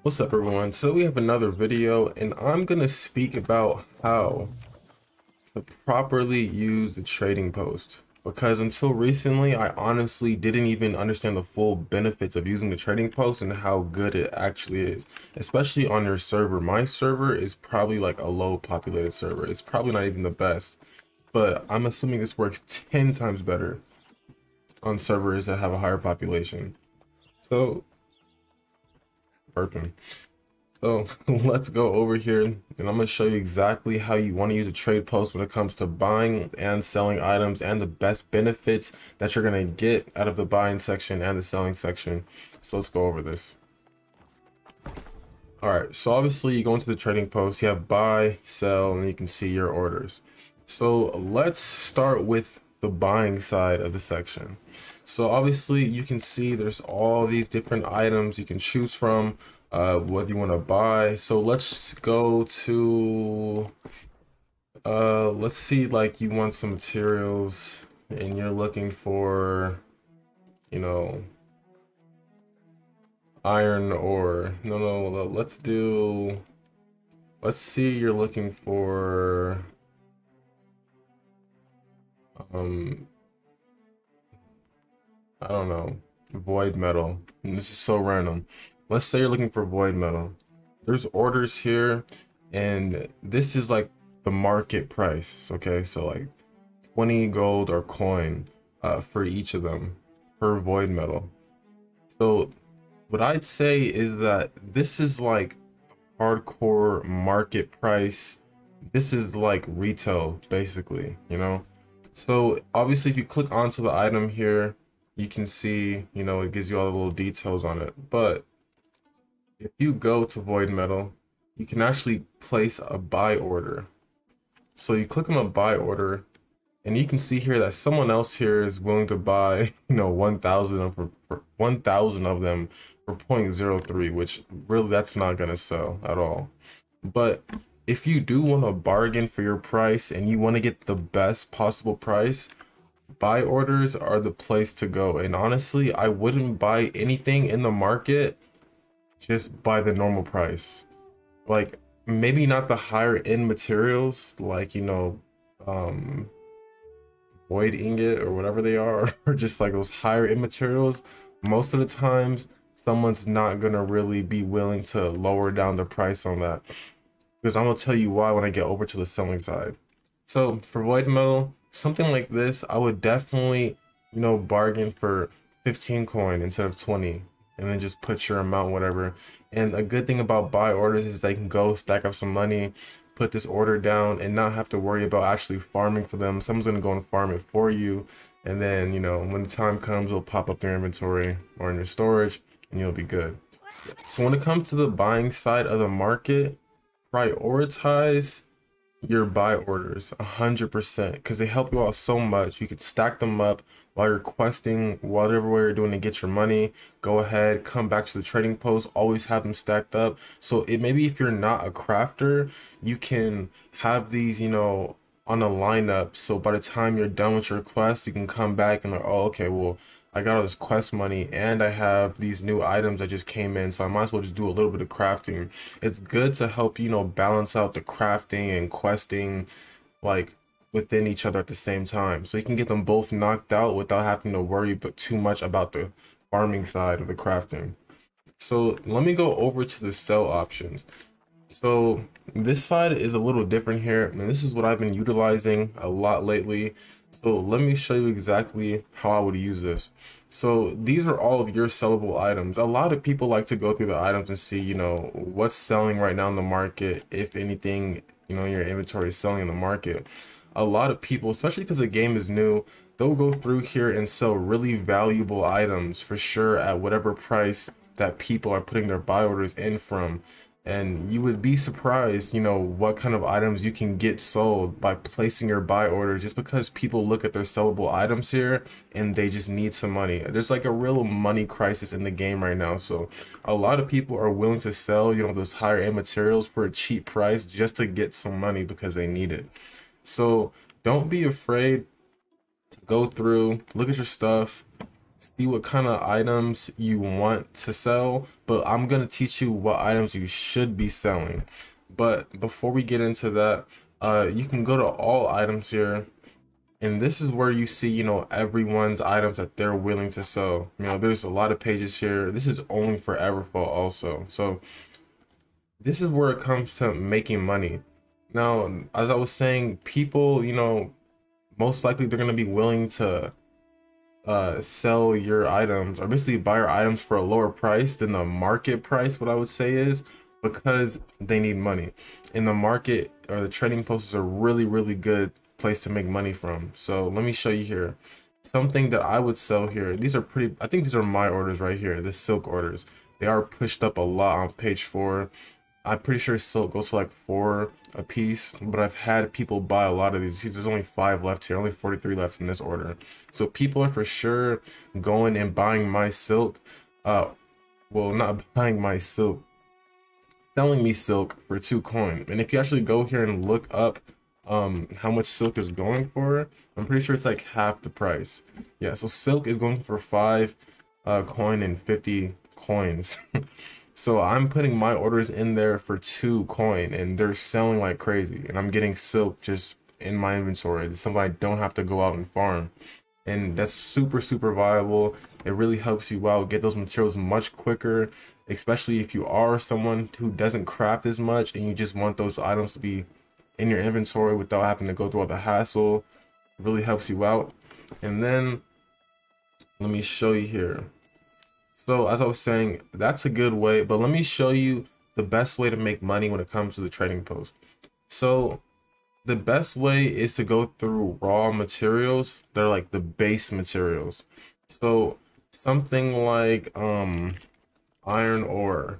What's up everyone? So we have another video and I'm gonna speak about how to properly use the trading post, because until recently I honestly didn't even understand the full benefits of using the trading post and how good it actually is, especially on your server. My server is probably like a low populated server. It's probably not even the best, but I'm assuming this works 10 times better on servers that have a higher population. So burping. So let's go over here and I'm going to show you exactly how you want to use a trade post when it comes to buying and selling items and the best benefits that you're going to get out of the buying section and the selling section. So let's go over this. All right, so obviously you go into the trading post, you have buy, sell, and you can see your orders. So let's start with the buying side of the section. So obviously you can see there's all these different items you can choose from, whether you want to buy. So let's go to let's see, like you want some materials and you're looking for, you know, iron ore. Let's see, you're looking for I don't know, void metal. And this is so random. Let's say you're looking for void metal. There's orders here, and this is like the market price. Okay, so like 20 gold or coin for each of them per void metal. So what I'd say is that this is like hardcore market price. This is like retail basically, you know. So obviously if you click onto the item here, you can see, you know, it gives you all the little details on it. But if you go to void metal, you can actually place a buy order. So you click on a buy order and you can see here that someone else here is willing to buy, you know, 1,000 of them for 0.03, which really that's not gonna sell at all. But if you do want to bargain for your price and you want to get the best possible price, buy orders are the place to go. And honestly, I wouldn't buy anything in the market just by the normal price. Like maybe not the higher end materials, like, you know, void ingot or whatever they are, or just like those higher end materials. Most of the times someone's not gonna really be willing to lower down the price on that, because I'm gonna tell you why when I get over to the selling side. So for void metal, something like this, I would definitely, you know, bargain for 15 coin instead of 20, and then just put your amount, whatever. And a good thing about buy orders is they can go stack up some money, put this order down, and not have to worry about actually farming for them. Someone's gonna go and farm it for you, and then, you know, when the time comes, it'll pop up in your inventory or in your storage, and you'll be good. So when it comes to the buying side of the market, prioritize your buy orders 100%, because they help you out so much. You could stack them up while you're questing, whatever way you're doing to get your money. Go ahead, come back to the trading post, always have them stacked up. So it maybe if you're not a crafter, you can have these, you know, on a lineup, so by the time you're done with your quest, you can come back and like, oh, okay, well, I got all this quest money and I have these new items that just came in, so I might as well just do a little bit of crafting. It's good to help, you know, balance out the crafting and questing like within each other at the same time, so you can get them both knocked out without having to worry but too much about the farming side of the crafting. So let me go over to the sell options. So this side is a little different here, and this is what I've been utilizing a lot lately. So let me show you exactly how I would use this. So these are all of your sellable items. A lot of people like to go through the items and see, you know, what's selling right now in the market, if anything, you know, your inventory is selling in the market. A lot of people, especially because the game is new, they'll go through here and sell really valuable items for sure at whatever price that people are putting their buy orders in from. And you would be surprised, you know, what kind of items you can get sold by placing your buy order, just because people look at their sellable items here and they just need some money. There's like a real money crisis in the game right now. So a lot of people are willing to sell, you know, those higher end materials for a cheap price just to get some money because they need it. So don't be afraid to go through, look at your stuff, see what kind of items you want to sell, but I'm gonna teach you what items you should be selling. But before we get into that, you can go to all items here, and this is where you see, everyone's items that they're willing to sell. There's a lot of pages here. This is only for Everfall also. So this is where it comes to making money. Now, as I was saying, people, most likely they're gonna be willing to sell your items, or basically buy your items for a lower price than the market price. What I would say is because they need money. In the market, or the trading posts, is a really good place to make money from. So let me show you here something that I would sell here. These are pretty, I think these are my orders right here, the silk orders. They are pushed up a lot on page 4. I'm pretty sure silk goes for like 4 a piece, but I've had people buy a lot of these. There's only 5 left here, only 43 left in this order. So people are for sure going and buying my silk. Well, not buying my silk, selling me silk for 2 coin. And if you actually go here and look up how much silk is going for, I'm pretty sure it's like half the price. Yeah, so silk is going for 5 coin and 50 coins. So I'm putting my orders in there for 2 coin, and they're selling like crazy, and I'm getting silk just in my inventory. It's something I don't have to go out and farm, and that's super viable. It really helps you out, get those materials much quicker, especially if you are someone who doesn't craft as much and you just want those items to be in your inventory without having to go through all the hassle. It really helps you out. And then let me show you here. So as I was saying, that's a good way, but let me show you the best way to make money when it comes to the trading post. So the best way is to go through raw materials. They're like the base materials. So something like iron ore.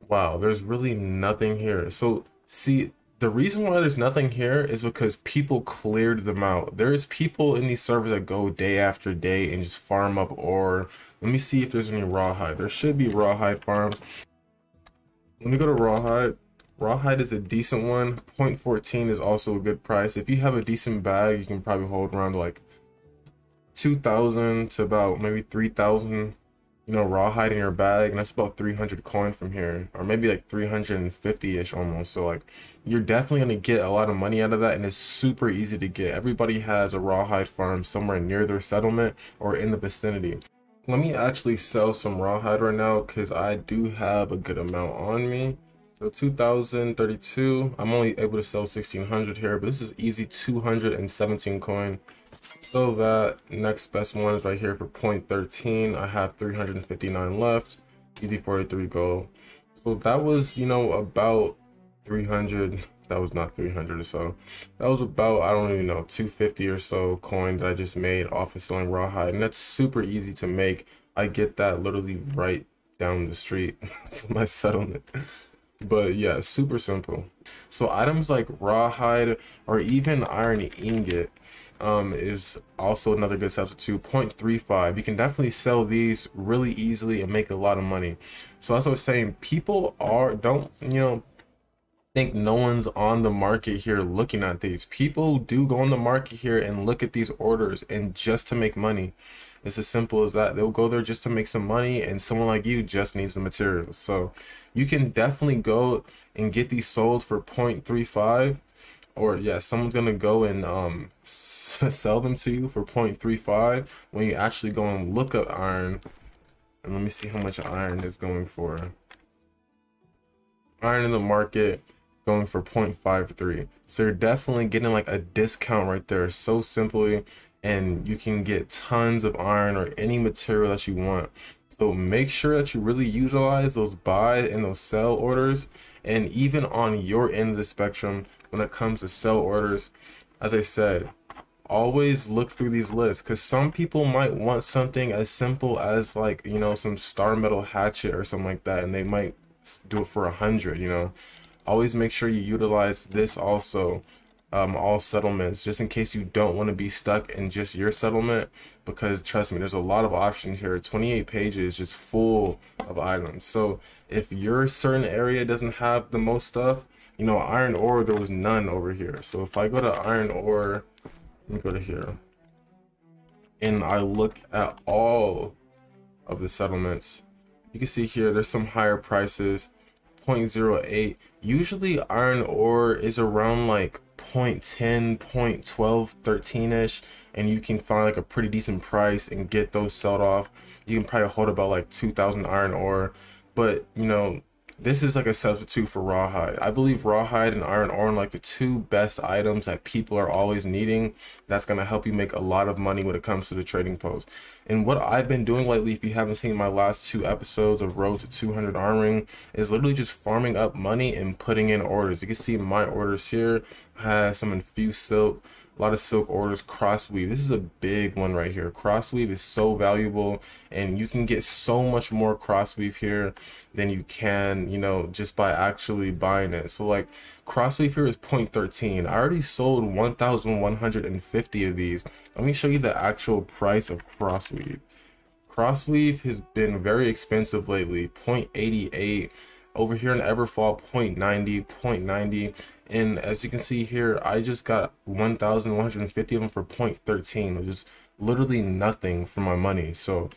Wow, there's really nothing here. So see, the reason why there's nothing here is because people cleared them out. There's people in these servers that go day after day and just farm up ore. Let me see if there's any rawhide. There should be rawhide farms. Let me go to rawhide. Rawhide is a decent one. 0.14 is also a good price. If you have a decent bag, you can probably hold around like 2,000 to about maybe 3,000, rawhide in your bag, and that's about 300 coin from here, or maybe like 350-ish almost. So like you're definitely going to get a lot of money out of that, and it's super easy to get. Everybody has a rawhide farm somewhere near their settlement or in the vicinity. Let me actually sell some rawhide right now because I do have a good amount on me. So 2,032, I'm only able to sell 1,600 here, but this is easy 217 coin. So that next best one is right here for 0.13. I have 359 left, easy 43 gold. So that was, about 300. That was not 300 or so. That was about, I don't even know, 250 or so coin that I just made off of selling rawhide, and that's super easy to make. I get that literally right down the street from my settlement. But yeah, super simple. So items like rawhide or even iron ingot is also another good substitute. 0.35. You can definitely sell these really easily and make a lot of money. So as I was saying, people don't think no one's on the market here looking at these. People do go on the market here and look at these orders, and just to make money. It's as simple as that. They'll go there just to make some money, and someone like you just needs the materials. So you can definitely go and get these sold for 0.35, or yeah, someone's gonna go and sell them to you for 0.35 when you actually go and look up iron. And let me see how much iron is going for. Iron in the market going for 0.53. So you're definitely getting like a discount right there, so simply, and you can get tons of iron or any material that you want. So make sure that you really utilize those buy and those sell orders. And even on your end of the spectrum, when it comes to sell orders, as I said, always look through these lists, because some people might want something as simple as like, some star metal hatchet or something like that, and they might do it for 100. Always make sure you utilize this also, all settlements, just in case you don't want to be stuck in just your settlement, because trust me, there's a lot of options here. 28 pages just full of items. So if your certain area doesn't have the most stuff, You know, iron ore, there was none over here. So if I go to iron ore, let me go to here, and I look at all of the settlements, you can see here there's some higher prices. 0.08. Usually iron ore is around like 0.10, 0.12, 13ish, and you can find like a pretty decent price and get those sold off. You can probably hold about like 2,000 iron ore, but you know, this is like a substitute for rawhide. I believe rawhide and iron ore are like the two best items that people are always needing. That's going to help you make a lot of money when it comes to the trading post. And what I've been doing lately, if you haven't seen my last 2 episodes of Road to 200 Armoring, is literally just farming up money and putting in orders. You can see my orders here has some infused silk, a lot of silk orders, crossweave. This is a big one right here. Crossweave is so valuable, and you can get so much more crossweave here than you can, you know, just by actually buying it. So like crossweave here is 0.13. I already sold 1,150 of these. Let me show you the actual price of crossweave. Crossweave has been very expensive lately. 0.88. Over here in Everfall, 0.90, 0.90. And as you can see here, I just got 1,150 of them for 0.13, which is literally nothing for my money. So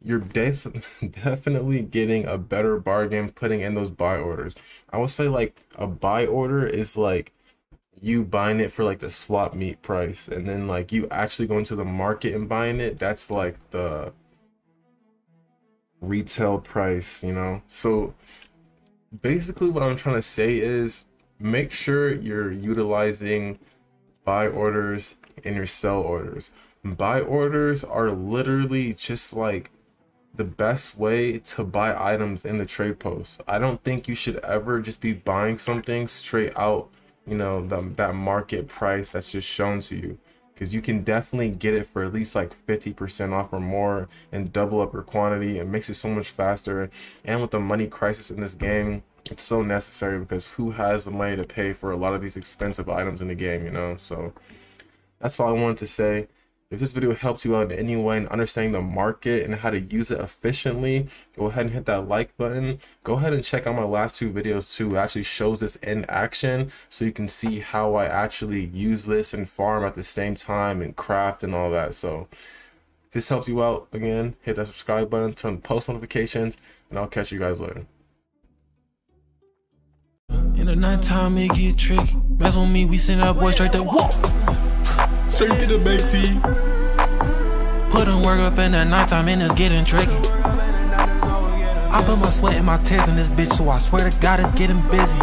you're definitely getting a better bargain putting in those buy orders. I would say like a buy order is like you buying it for like the swap meet price, and then like you actually going to the market and buying it, that's like the retail price, you know. So basically what I'm trying to say is make sure you're utilizing buy orders and your sell orders. Buy orders are literally just like the best way to buy items in the trade post. I don't think you should ever just be buying something straight out, you know, that market price that's just shown to you, because you can definitely get it for at least like 50% off or more and double up your quantity. It makes it so much faster. And with the money crisis in this game, it's so necessary, because who has the money to pay for a lot of these expensive items in the game, you know? So that's all I wanted to say. If this video helps you out in any way in understanding the market and how to use it efficiently, go ahead and hit that like button. Go ahead and check out my last 2 videos too. It actually shows this in action, so you can see how I actually use this and farm at the same time and craft and all that. So if this helps you out, again, hit that subscribe button, turn on post notifications, and I'll catch you guys later. In the nighttime, it get tricky. Mess with me, we send that boy straight to whoop. Straight to the backseat. Put him work up in the nighttime and it's getting tricky. I put my sweat and my tears in this bitch, so I swear to God it's getting busy.